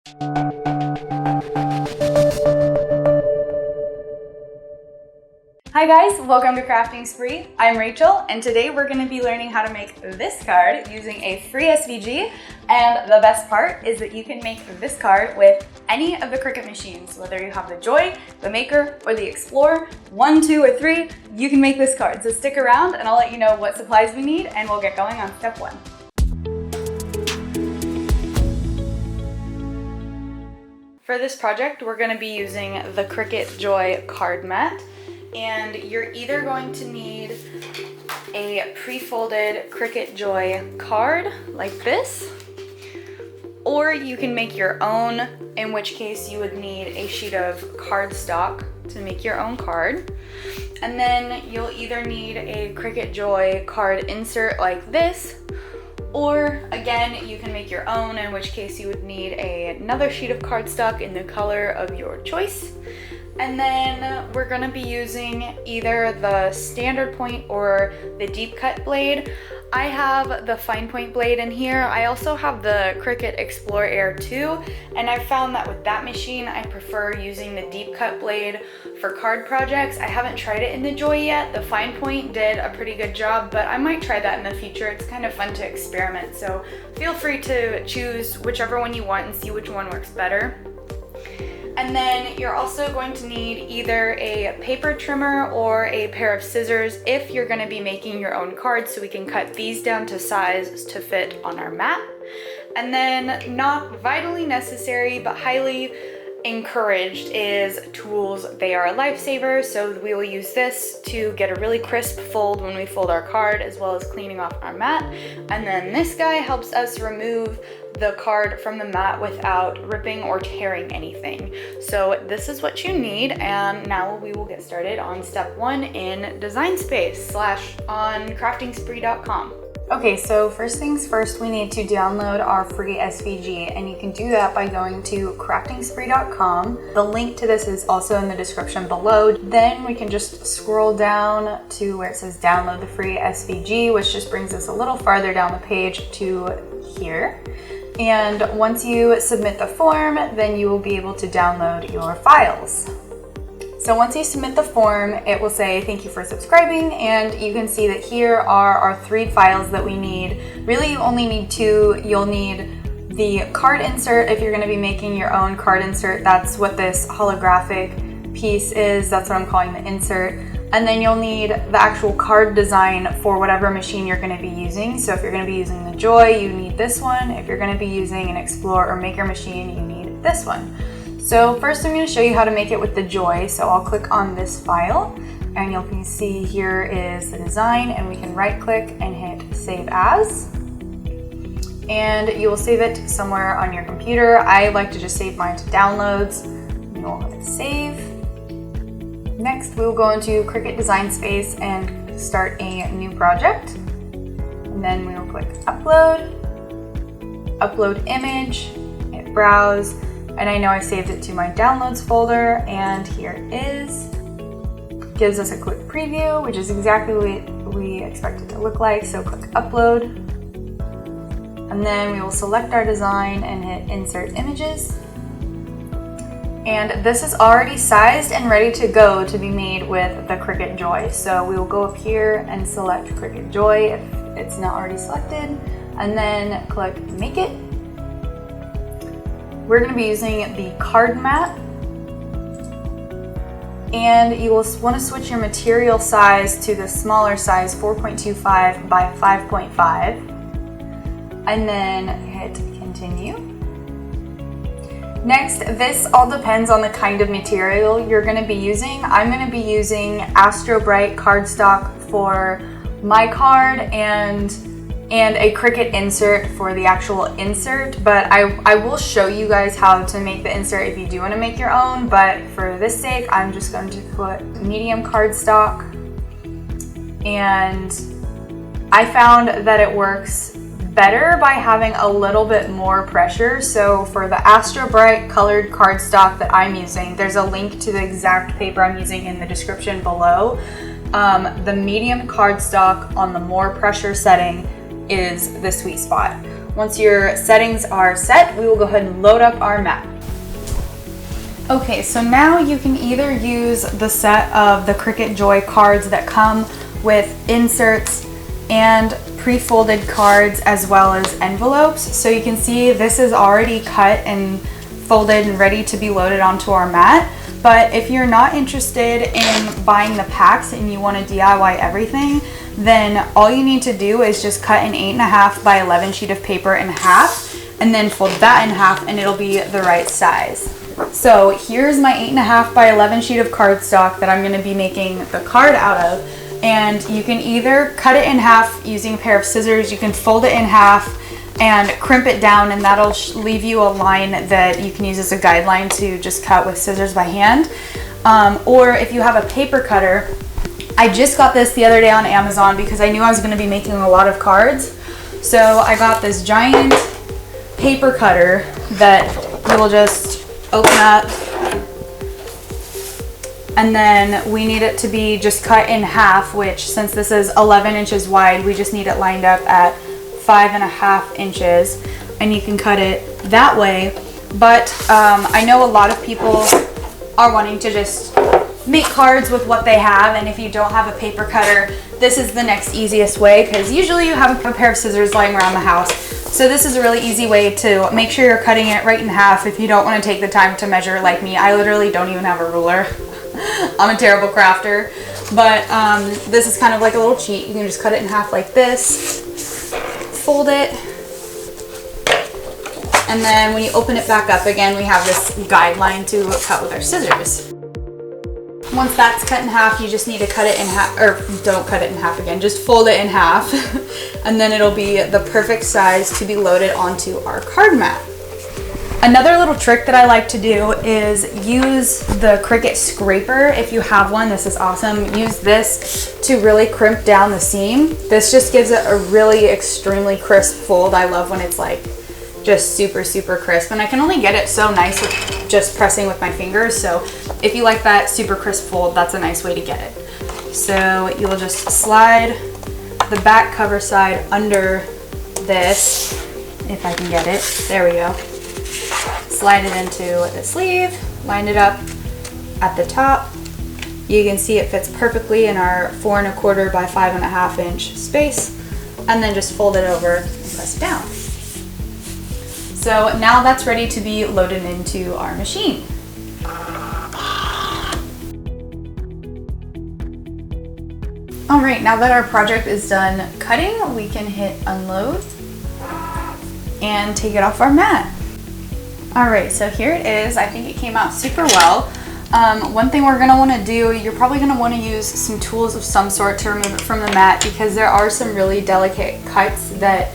Hi guys, welcome to Crafting Spree. I'm Rachel, and today we're going to be learning how to make this card using a free SVG. And the best part is that you can make this card with any of the Cricut machines, whether you have the Joy, the Maker, or the Explorer, 1, 2, or 3, you can make this card. So stick around and I'll let you know what supplies we need and we'll get going on step 1. For this project, we're going to be using the Cricut Joy card mat. And you're either going to need a pre-folded Cricut Joy card like this, or you can make your own, in which case you would need a sheet of cardstock to make your own card. And then you'll either need a Cricut Joy card insert like this, or again, you can make your own, in which case you would need another sheet of cardstock in the color of your choice. And then we're going to be using either the standard point or the deep cut blade. I have the fine point blade in here. I also have the Cricut Explorer Air 2, and I found that with that machine, I prefer using the deep cut blade for card projects. I haven't tried it in the Joy yet. The fine point did a pretty good job, but I might try that in the future. It's kind of fun to experiment, so feel free to choose whichever one you want and see which one works better. And then you're also going to need either a paper trimmer or a pair of scissors if you're going to be making your own cards, so we can cut these down to size to fit on our mat. And then, not vitally necessary but highly encouraged, is tools. They are a lifesaver, so we will use this to get a really crisp fold when we fold our card, as well as cleaning off our mat. And then this guy helps us remove the card from the mat without ripping or tearing anything. So this is what you need, and now we will get started on step 1 in Design Space / on craftingspree.com. Okay, so first things first, we need to download our free SVG, and you can do that by going to craftingspree.com. The link to this is also in the description below. Then we can just scroll down to where it says download the free SVG, which just brings us a little farther down the page to here. And once you submit the form, then you will be able to download your files. So once you submit the form, it will say thank you for subscribing, and you can see that here are our 3 files that we need. Really, you only need 2. You'll need the card insert if you're going to be making your own card insert. That's what this holographic piece is. That's what I'm calling the insert. And then you'll need the actual card design for whatever machine you're going to be using. So if you're going to be using the Joy, you need this one. If you're going to be using an Explorer or Maker machine, you need this one. So first I'm going to show you how to make it with the Joy. So I'll click on this file, and you can see here is the design, and we can right click and hit Save As. And you will save it somewhere on your computer. I like to just save mine to downloads. You'll hit Save. Next, we will go into Cricut Design Space and start a new project. And then we will click Upload, Upload Image, hit Browse, and I know I saved it to my Downloads folder, and here it is. Gives us a quick preview, which is exactly what we expect it to look like, so click Upload. And then we will select our design and hit Insert Images. And this is already sized and ready to go to be made with the Cricut Joy. So we will go up here and select Cricut Joy if it's not already selected, and then click Make It. We're going to be using the card mat, and you will want to switch your material size to the smaller size, 4.25 by 5.5, and then hit Continue. Next, this all depends on the kind of material you're going to be using. I'm going to be using Astro Bright cardstock for my card and a Cricut insert for the actual insert, but I will show you guys how to make the insert if you do want to make your own, but for this sake, I'm just going to put medium cardstock, and I found that it works better by having a little bit more pressure. So for the Astro Bright colored cardstock that I'm using, there's a link to the exact paper I'm using in the description below. The medium cardstock on the more pressure setting is the sweet spot. Once your settings are set, we will go ahead and load up our mat. Okay, so now you can either use the set of the Cricut Joy cards that come with inserts and pre-folded cards as well as envelopes. So you can see this is already cut and folded and ready to be loaded onto our mat. But if you're not interested in buying the packs and you want to DIY everything, then all you need to do is just cut an 8.5 by 11 sheet of paper in half and then fold that in half and it'll be the right size. So here's my 8.5 by 11 sheet of cardstock that I'm going to be making the card out of. And you can either cut it in half using a pair of scissors, you can fold it in half and crimp it down, and that'll leave you a line that you can use as a guideline to just cut with scissors by hand. Or if you have a paper cutter, I just got this the other day on Amazon because I knew I was going to be making a lot of cards. So I got this giant paper cutter that you will just open up, and then we need it to be just cut in half, which since this is 11 inches wide, we just need it lined up at 5.5 inches, and you can cut it that way. But I know a lot of people are wanting to just make cards with what they have, and if you don't have a paper cutter, this is the next easiest way, because usually you have a pair of scissors lying around the house. So this is a really easy way to make sure you're cutting it right in half if you don't want to take the time to measure like me. I literally don't even have a ruler. I'm a terrible crafter, but this is kind of like a little cheat. You can just cut it in half like this, fold it, and then when you open it back up again, we have this guideline to cut with our scissors. Once that's cut in half, you just need to cut it in half, or don't cut it in half again, just fold it in half, and then it'll be the perfect size to be loaded onto our card mat. Another little trick that I like to do is use the Cricut scraper. If you have one, this is awesome. Use this to really crimp down the seam. This just gives it a really extremely crisp fold. I love when it's like just super, super crisp, and I can only get it so nice with just pressing with my fingers. So if you like that super crisp fold, that's a nice way to get it. So you'll just slide the back cover side under this, if I can get it. There we go. Slide it into the sleeve, line it up at the top. You can see it fits perfectly in our 4.25 by 5.5 inch space, and then just fold it over and press it down. So now that's ready to be loaded into our machine. All right, now that our project is done cutting, we can hit unload and take it off our mat. All right, so here it is. I think it came out super well. One thing we're gonna wanna do, you're probably gonna wanna use some tools of some sort to remove it from the mat, because there are some really delicate cuts that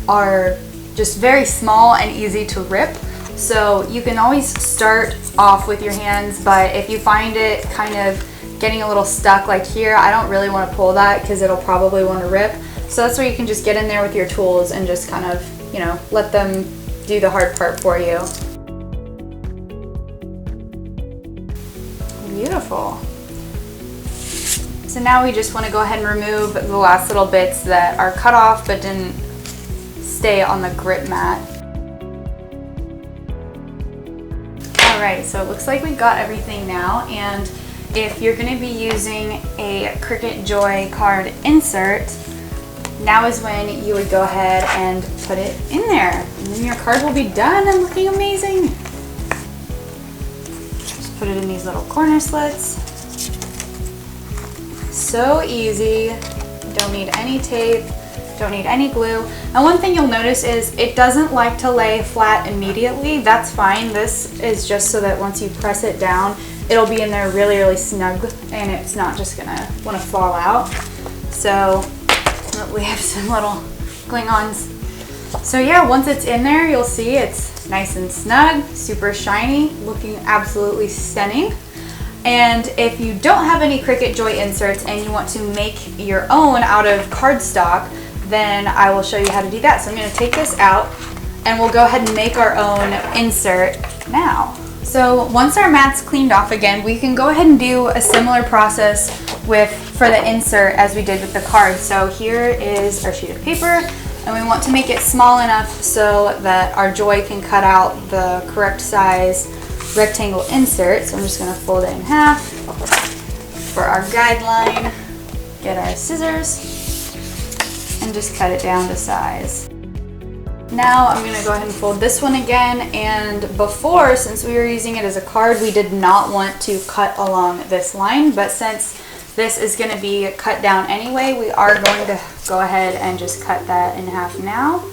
are just very small and easy to rip. So you can always start off with your hands, but if you find it kind of getting a little stuck like here, I don't really wanna pull that because it'll probably wanna rip. So that's where you can just get in there with your tools and just kind of, you know, let them do the hard part for you. Beautiful. So now we just want to go ahead and remove the last little bits that are cut off but didn't stay on the grip mat. All right, so it looks like we've got everything now, and if you're going to be using a Cricut Joy card insert, now is when you would go ahead and put it in there, and then your card will be done and looking amazing. Just put it in these little corner slits. So easy. Don't need any tape, don't need any glue. And one thing you'll notice is it doesn't like to lay flat immediately. That's fine. This is just so that once you press it down, it'll be in there really, really snug, and it's not just gonna want to fall out. So we have some little cling-ons. So yeah, once it's in there, you'll see it's nice and snug, super shiny, looking absolutely stunning. And if you don't have any Cricut Joy inserts and you want to make your own out of cardstock, then I will show you how to do that. So I'm going to take this out and we'll go ahead and make our own insert now. So once our mat's cleaned off again, we can go ahead and do a similar process for the insert as we did with the card. So here is our sheet of paper, And we want to make it small enough so that our Joy can cut out the correct size rectangle insert. So I'm just going to fold it in half. For our guideline, get our scissors and just cut it down to size. Now I'm going to go ahead and fold this one again, and before, since we were using it as a card, we did not want to cut along this line, but since this is going to be cut down anyway, we are going to go ahead and just cut that in half now.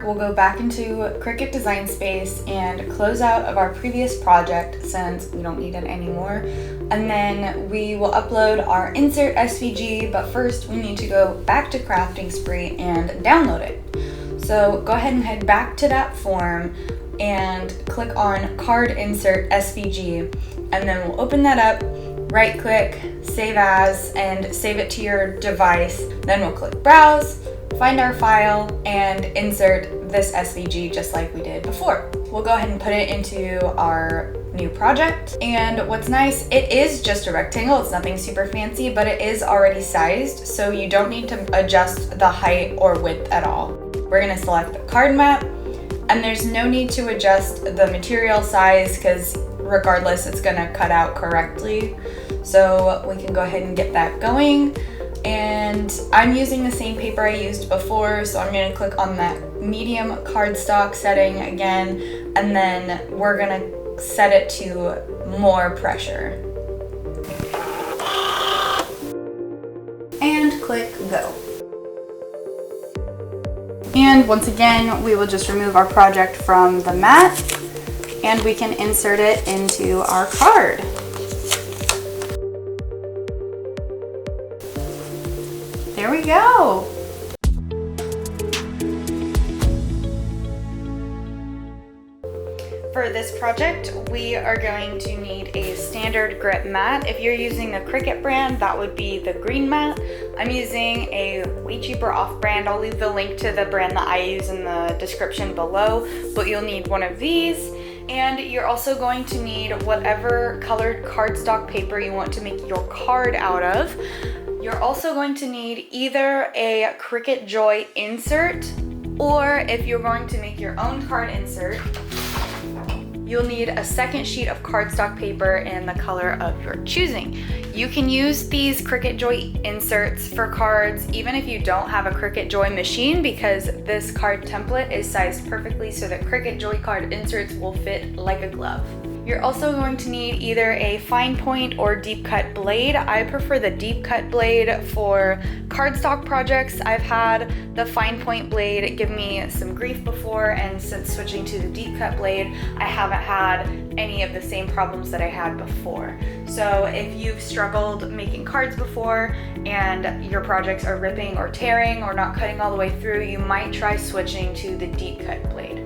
We'll go back into Cricut Design Space and close out of our previous project since we don't need it anymore. And then we will upload our insert SVG, but first we need to go back to Crafting Spree and download it. So go ahead and head back to that form and click on Card Insert SVG, and then we'll open that up, right click, Save As, and save it to your device. Then we'll click Browse, find our file, and insert this SVG just like we did before. We'll go ahead and put it into our new project. And what's nice, it is just a rectangle. It's nothing super fancy, but it is already sized, so you don't need to adjust the height or width at all. We're gonna select the card mat, and there's no need to adjust the material size because regardless, it's gonna cut out correctly. So we can go ahead and get that going. And I'm using the same paper I used before, so I'm going to click on that medium cardstock setting again, and then we're going to set it to more pressure. And click go. And once again, we will just remove our project from the mat, and we can insert it into our card. There we go. For this project, we are going to need a standard grit mat. If you're using the Cricut brand, that would be the green mat. I'm using a way cheaper off-brand. I'll leave the link to the brand that I use in the description below, but you'll need one of these. And you're also going to need whatever colored cardstock paper you want to make your card out of. You're also going to need either a Cricut Joy insert, or if you're going to make your own card insert, you'll need a second sheet of cardstock paper in the color of your choosing. You can use these Cricut Joy inserts for cards even if you don't have a Cricut Joy machine, because this card template is sized perfectly so that Cricut Joy card inserts will fit like a glove. You're also going to need either a fine point or deep cut blade. I prefer the deep cut blade for cardstock projects. I've had the fine point blade give me some grief before, and since switching to the deep cut blade, I haven't had any of the same problems that I had before. So if you've struggled making cards before and your projects are ripping or tearing or not cutting all the way through, you might try switching to the deep cut blade.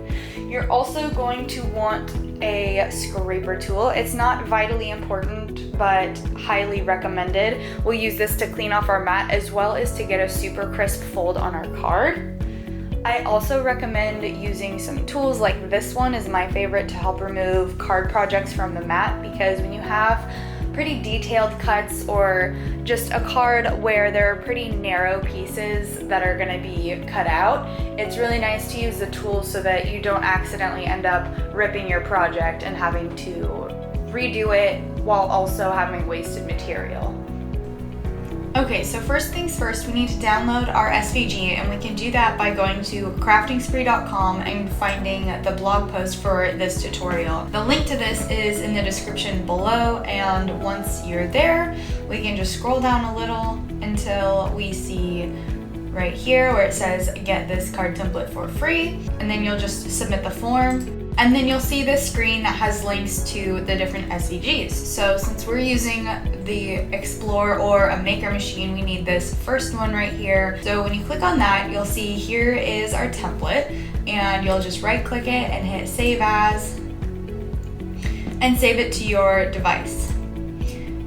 You're also going to want a scraper tool. It's not vitally important, but highly recommended. We'll use this to clean off our mat as well as to get a super crisp fold on our card. I also recommend using some tools like this one is my favorite to help remove card projects from the mat, because when you have pretty detailed cuts or just a card where there are pretty narrow pieces that are going to be cut out, it's really nice to use the tool so that you don't accidentally end up ripping your project and having to redo it while also having wasted material. Okay, so first things first, we need to download our SVG, and we can do that by going to craftingspree.com and finding the blog post for this tutorial. The link to this is in the description below, and once you're there, we can just scroll down a little until we see right here where it says get this card template for free, and then you'll just submit the form. And then you'll see this screen that has links to the different SVGs. So since we're using the Explore or a Maker machine, we need this first one right here. So when you click on that, you'll see here is our template, and you'll just right click it and hit Save As and save it to your device.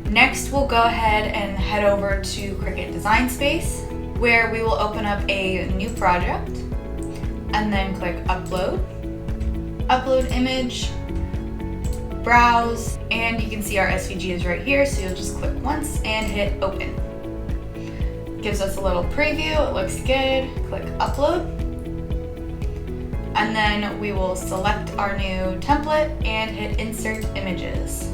Next, we'll go ahead and head over to Cricut Design Space, where we will open up a new project and then click Upload. Upload image, browse, and you can see our SVG is right here, so you'll just click once and hit open. Gives us a little preview, it looks good. Click upload. And then we will select our new template and hit insert images.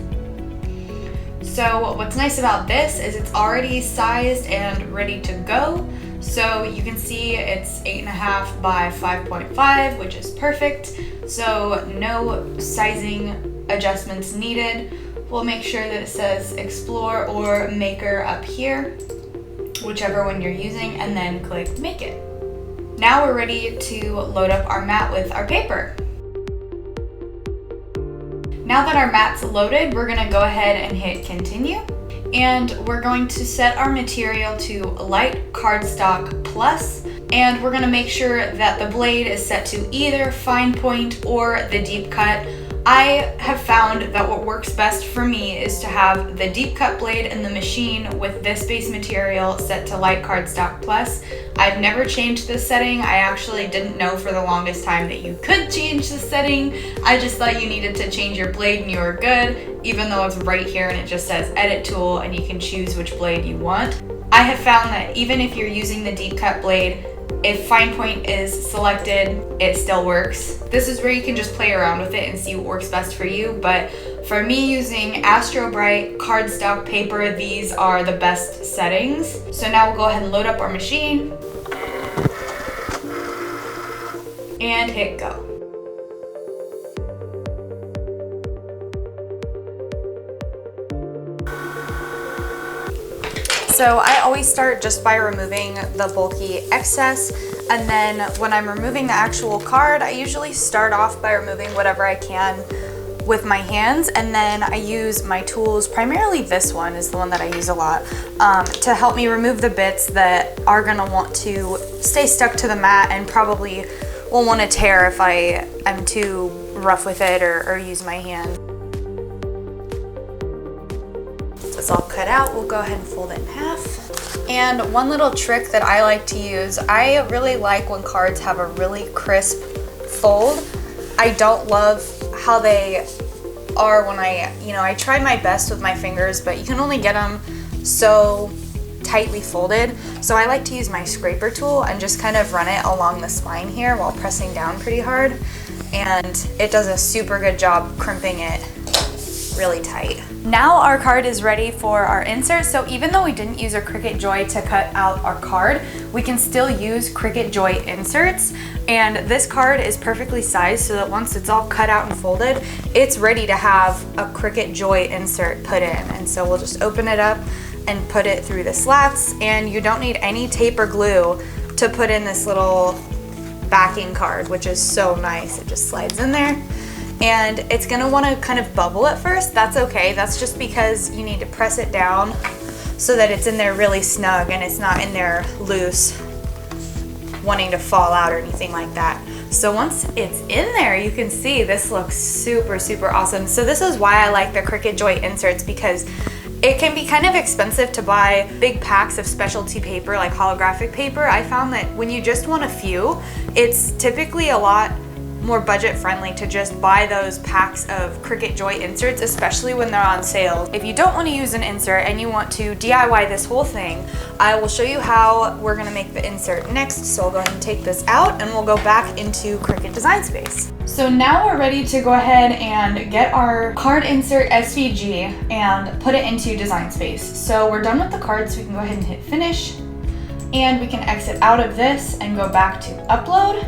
So what's nice about this is it's already sized and ready to go. So you can see it's 8.5 by 5.5, which is perfect. So no sizing adjustments needed. We'll make sure that it says Explore or Maker up here, whichever one you're using, and then click Make It. Now we're ready to load up our mat with our paper. Now that our mat's loaded, we're gonna go ahead and hit Continue. And we're going to set our material to light cardstock plus, and we're gonna make sure that the blade is set to either fine point or the deep cut. I have found that what works best for me is to have the deep cut blade in the machine with this base material set to light cardstock plus. I've never changed this setting. I actually didn't know for the longest time that you could change the setting. I just thought you needed to change your blade and you were good, even though it's right here and it just says edit tool and you can choose which blade you want. I have found that even if you're using the deep cut blade, if fine point is selected, it still works. This is where you can just play around with it and see what works best for you. But for me, using Astro Bright cardstock paper, these are the best settings. So now we'll go ahead and load up our machine and hit go. So I always start just by removing the bulky excess, and then when I'm removing the actual card, I usually start off by removing whatever I can with my hands, and then I use my tools. Primarily this one is the one that I use a lot, to help me remove the bits that are gonna want to stay stuck to the mat and probably will want to tear if I am too rough with it or use my hand. It's all cut out, we'll go ahead and fold it in half. And one little trick that I like to use, I really like when cards have a really crisp fold. I don't love how they are when I try my best with my fingers, but you can only get them so tightly folded. So I like to use my scraper tool and just kind of run it along the spine here while pressing down pretty hard. And it does a super good job crimping it really tight. Now our card is ready for our insert. So even though we didn't use our Cricut Joy to cut out our card, we can still use Cricut Joy inserts. And this card is perfectly sized so that once it's all cut out and folded, it's ready to have a Cricut Joy insert put in. And so we'll just open it up and put it through the slats, and you don't need any tape or glue to put in this little backing card, which is so nice. It just slides in there. And it's gonna wanna kind of bubble at first. That's okay. That's just because you need to press it down so that it's in there really snug and it's not in there loose, wanting to fall out or anything like that. So once it's in there, you can see this looks super, super awesome. So this is why I like the Cricut Joy inserts, because it can be kind of expensive to buy big packs of specialty paper like holographic paper. I found that when you just want a few, it's typically a lot more budget friendly to just buy those packs of Cricut Joy inserts, especially when they're on sale. If you don't want to use an insert and you want to DIY this whole thing, I will show you how we're going to make the insert next. So I'll go ahead and take this out and we'll go back into Cricut Design Space. So now we're ready to go ahead and get our card insert SVG and put it into Design Space. So we're done with the card, so we can go ahead and hit finish, and we can exit out of this and go back to upload.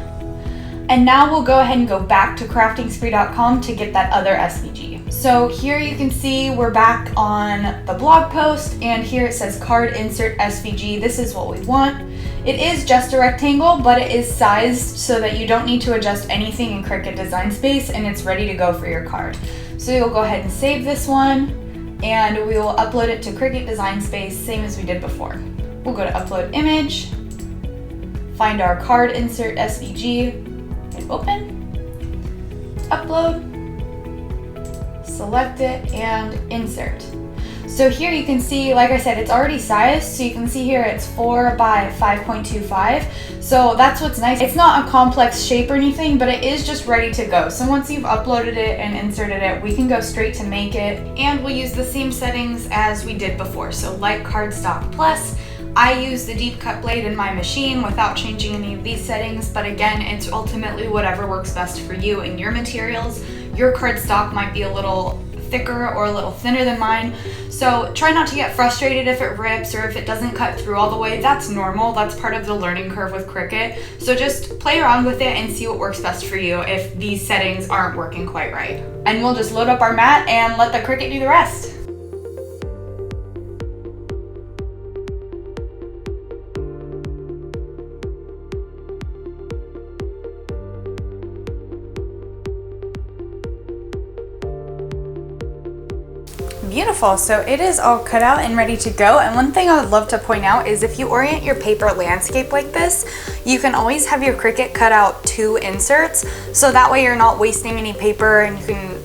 And now we'll go ahead and go back to craftingspree.com to get that other SVG. So here you can see we're back on the blog post, and here it says card insert SVG. This is what we want. It is just a rectangle, but it is sized so that you don't need to adjust anything in Cricut Design Space, and it's ready to go for your card. So you'll go ahead and save this one, and we will upload it to Cricut Design Space, same as we did before. We'll go to upload image, find our card insert SVG, hit open, upload, select it, and insert. So here you can see, like I said, it's already sized. So you can see here it's 4 by 5.25. So that's what's nice. It's not a complex shape or anything, but it is just ready to go. So once you've uploaded it and inserted it, we can go straight to make it. And we'll use the same settings as we did before. So light cardstock plus. I use the deep cut blade in my machine without changing any of these settings, but again, it's ultimately whatever works best for you and your materials. Your cardstock might be a little thicker or a little thinner than mine, so try not to get frustrated if it rips or if it doesn't cut through all the way. That's normal. That's part of the learning curve with Cricut. So just play around with it and see what works best for you if these settings aren't working quite right. And we'll just load up our mat and let the Cricut do the rest. Beautiful, so it is all cut out and ready to go. And one thing I would love to point out is if you orient your paper landscape like this, you can always have your Cricut cut out 2 inserts, so that way you're not wasting any paper, and you can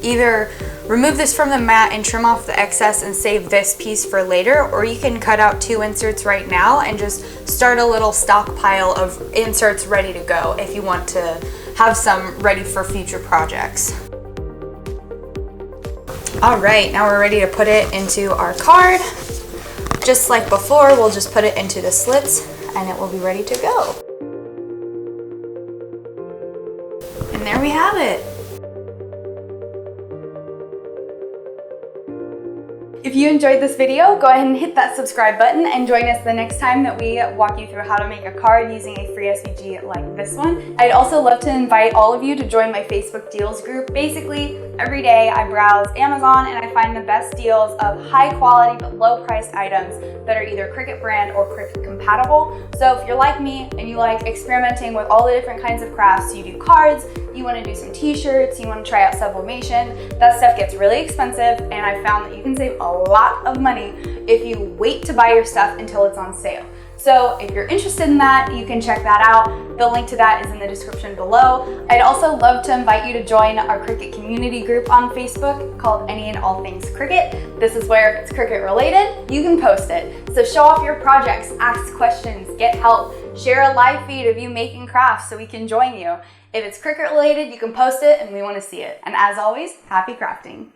either remove this from the mat and trim off the excess and save this piece for later, or you can cut out 2 inserts right now and just start a little stockpile of inserts ready to go if you want to have some ready for future projects. All right, now we're ready to put it into our card. Just like before, we'll just put it into the slits and it will be ready to go. And there we have it. If you enjoyed this video, go ahead and hit that subscribe button and join us the next time that we walk you through how to make a card using a free SVG like this one. I'd also love to invite all of you to join my Facebook deals group. Basically, every day I browse Amazon and I find the best deals of high quality but low priced items that are either Cricut brand or Cricut compatible. So if you're like me and you like experimenting with all the different kinds of crafts, you do cards, you want to do some t-shirts, you want to try out sublimation, that stuff gets really expensive, and I found that you can save a lot of money if you wait to buy your stuff until it's on sale. So if you're interested in that, you can check that out. The link to that is in the description below. I'd also love to invite you to join our Cricut community group on Facebook called Any and All Things Cricut. This is where if it's Cricut related, you can post it. So show off your projects, ask questions, get help, share a live feed of you making crafts so we can join you. If it's Cricut related, you can post it and we want to see it. And as always, happy crafting.